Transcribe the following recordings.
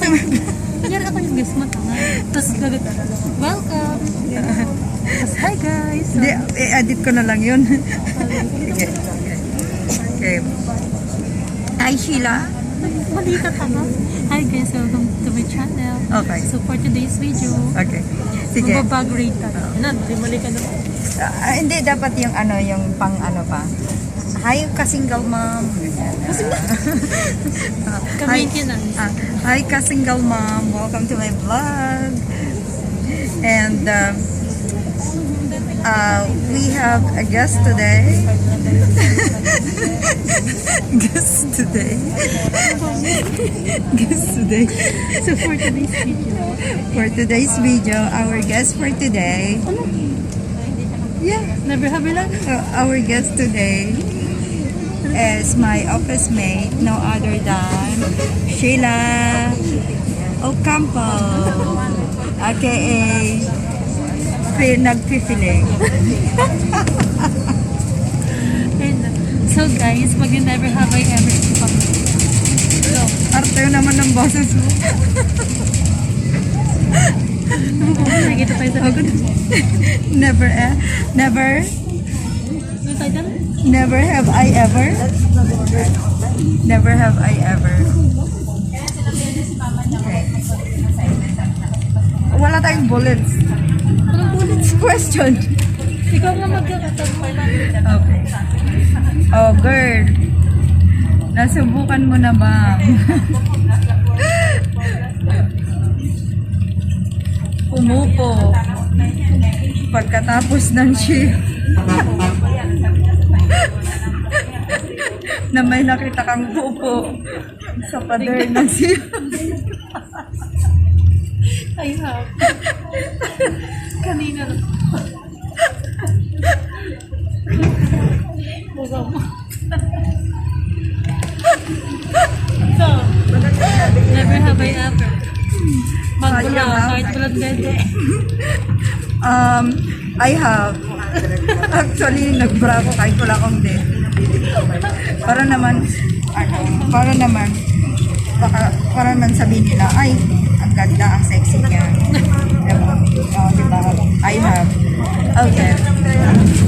Kunyari ako yung guest mo, tanga. Tapos gagat, welcome. Tapos, hi guys. Hindi, i-edit ko na lang yun. Okay. Okay. Hi, Sheila. Mali ka, tanga. Hi guys, welcome to my channel. Okay. So for today's video, Okay. Sige. magbabag rate tayo. Mali ka naman. Hindi, dapat yung ano, yung pang ano pa. Hi, ka-single mom. Ka-maintenance. Hi, ka-single mom. Welcome to my vlog. And we have a guest today. Guest today. Guest today. So for today's video, Our guest for today. Yeah. never have lang. Our guest today is my office mate, no other than Sheila Ocampo, aka Nagpipiling. So guys, pag you never have I ever so, Arte naman ng boses mo. nakikita tayo sa likod. Never, Ano tayo dyan? never have I ever. Never have I ever. Okay. Wala tayong bullets. Anong bullets? Question. Ikaw nga magkakatag. Okay. Oh, girl. Nasubukan mo na ba? Pumupo. Pagkatapos ng shift. Na may nakita kang pupo sa pader ng shift. I have. Kanina. Buga mo. So, never have I ever. Magula, kahit walang dede. I have. Actually, nagbra ko kahit wala akong date. Para naman, para naman sabihin nila, ay, ang ganda, ang sexy niya. Diba? Diba? I have. Okay.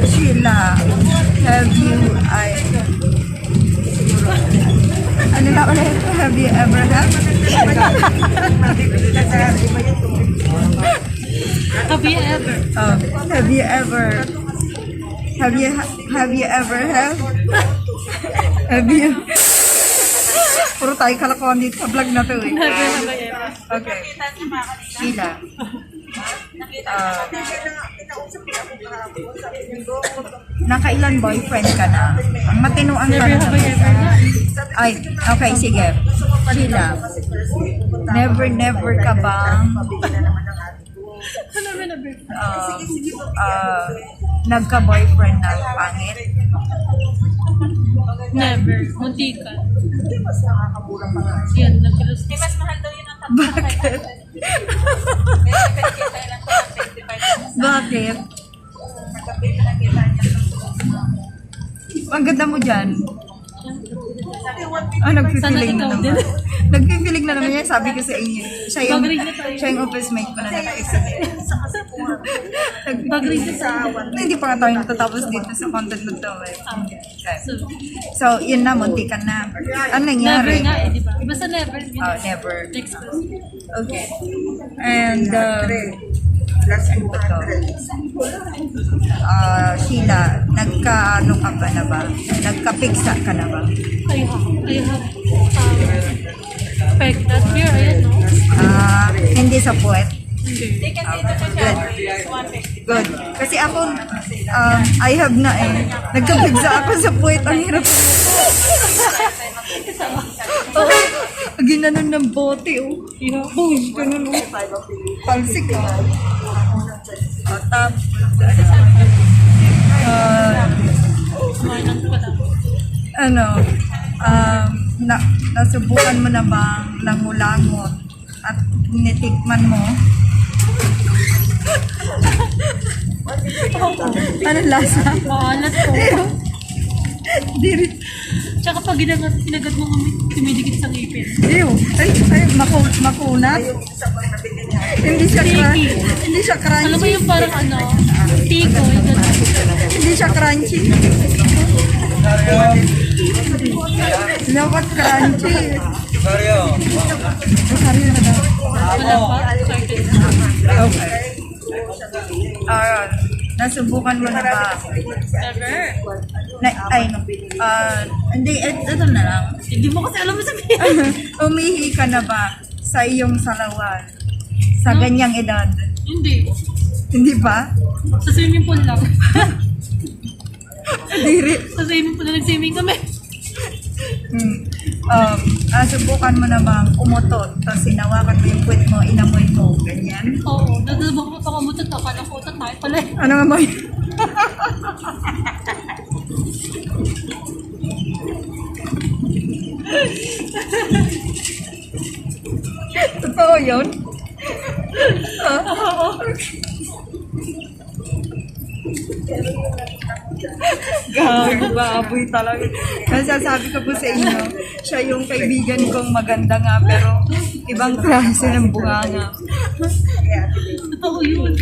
Sheila, have you, ano na ulit? Have you ever had? Have you ever? Have you ever have puro tayo kalakuan dito sa vlog na to eh. Never have I ever. Okay. Sheila. Nakailan boyfriend ka na? Ang matino ang Never have I ever na. Ay, okay, sige. Sheila. Never ka bang Never, never. nagka-boyfriend na pangit? Never. Muntika. Yan, nagkilos. Mas mahal daw yun ang Bakit? Bakit? Ang ganda mo dyan. Nagpipilig na Sana ikaw naman. din. Nagpipilig na naman yan. Sabi ko sa inyo. Bagrig na tayo. Siya yung office mate ko na nag-exit. Bagrig na sa Hindi pa nga tayo natatapos dito sa content na to. Okay. So, yun na. Muntikan na. Ano Never nangyari? nga eh, di ba? Basta never. Never. Next question. Okay. And, ano ba to? Sheila, nagka-ano ka ba na ba? Nagka-pigsa ka na ba? I have peg that here, ayan no? Hindi sa puwet. Hindi. Good. Kasi ako, I have na eh. Nagka-pigsa ako sa puwet. Ang hirap. Oo. Ginanon ng bote, oh. Push, ganun, oh. Palsik, oh. Tap. Ano, nasubukan mo na ba langulangot at nitikman mo? Ano lasa? Maalat po. Diri. Tsaka pag ginagat mo kami, tumidikit sa ngipin. Ew. Ay, makunat. Hindi siya crunchy. Hindi siya Alam mo crunchy. yung parang ano, tiko, yung gano'n. Hindi siya crunchy. Dapat crunchy. Sorry na daw. Wala pa? Sorry. Okay. Nasubukan mo na ba? Never. Hindi, ito na lang. Hindi mo kasi alam mo sabihin. Umihi ka na ba sa iyong salawan? Sa ganyang edad? Hindi. Hindi ba? Sa swimming pool lang. Diri. Sa swimming pool na nag-swimming kami. Subukan mo na bang umutot, tapos sinawakan mo yung puwet mo, inamoy mo, ganyan? Oo. Dadalabang ko pa kamutot. Akala ko utot tayo pala. Ano nga mo? Totoo yun? Oo. Baboy talaga. Nasasabi ko po sa inyo, siya yung kaibigan kong maganda nga, pero ibang klase ng bunganga. Totoo yun.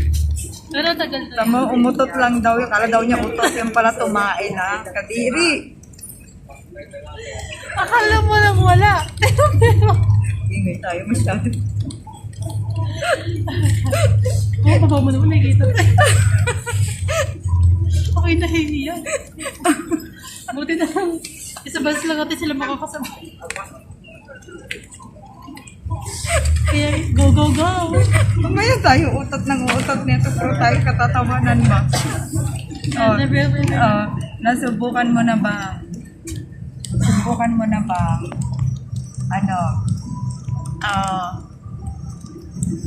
Pero tagal na. Tama, umutot lang daw yung, kala daw niya utot, yung pala tumain na. Kadiri. Akala mo lang wala. Pero, Ingay tayo masyado. baba mo naman nakikita. Okay, nahihiya. Buti na lang. Isabas lang natin sila makakasabay. Kaya, go, go, go! Mamaya tayo utot ng utot nito, pero tayo katatawanan ba? Nasubukan mo na ba? Subukan mo na ba?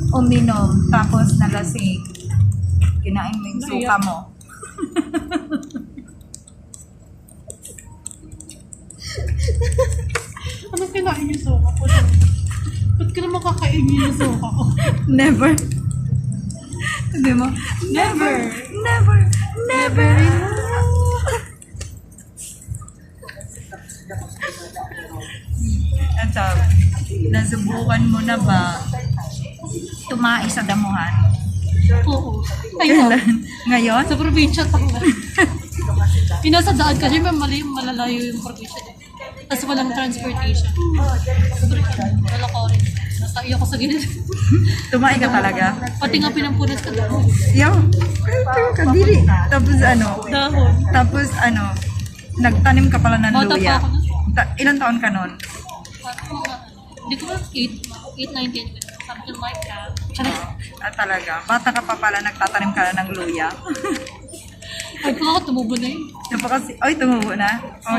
Uminom, tapos nalasing. Kinain mo yung suka mo. Anong kinain yung suka ko? Ba't ka naman kakainin yung suka ko? Never. Hindi mo? Never. Never. Never. Ito, nasubukan mo na ba tumai sa damuhan? Oo. Ayun. Ngayon? Sa probinsya, tanga. Yung nasa daan kasi may malalayo yung probinsya. Tapos walang transportation. Wala ko rin. Nasa iyo ko sa gilid. Tumai ka talaga? Pati nga pinampunas ka doon. Yo, kadiri. Tapos Dahon. tapos nagtanim ka pala ng Bata pa luya. ako nun. Ilan taon ka nun? Hindi ko lang 8, 19, something like that. Talaga, bata ka pa pala, nagtatanim ka na ng luya. Ay, kung ako tumubo na yun. Ay, tumubo na?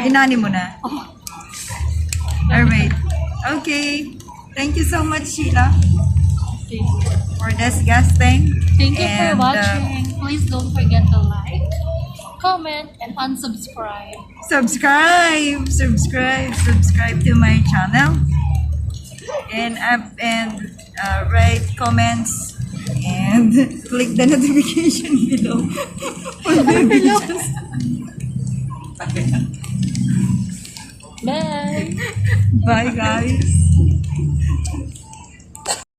Inani mo na? Oh, Alright. Okay. Thank you so much, Sheila, okay. for disgusting. Thank you for And, watching. Please don't forget to like, comment, and unsubscribe. Subscribe to my channel, and write comments and click the notification below for the videos. Bye! Bye guys.